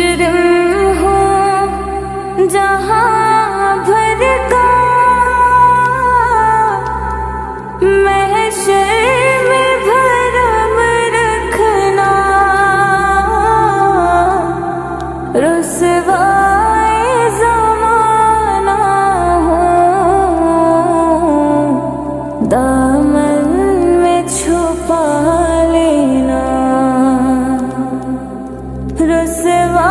मुजरिम हूँ जहाँ भर का, महशर में भरम रखना, रुसवाए ज़माना हूँ, दामन में छुपा लेना, रुसवा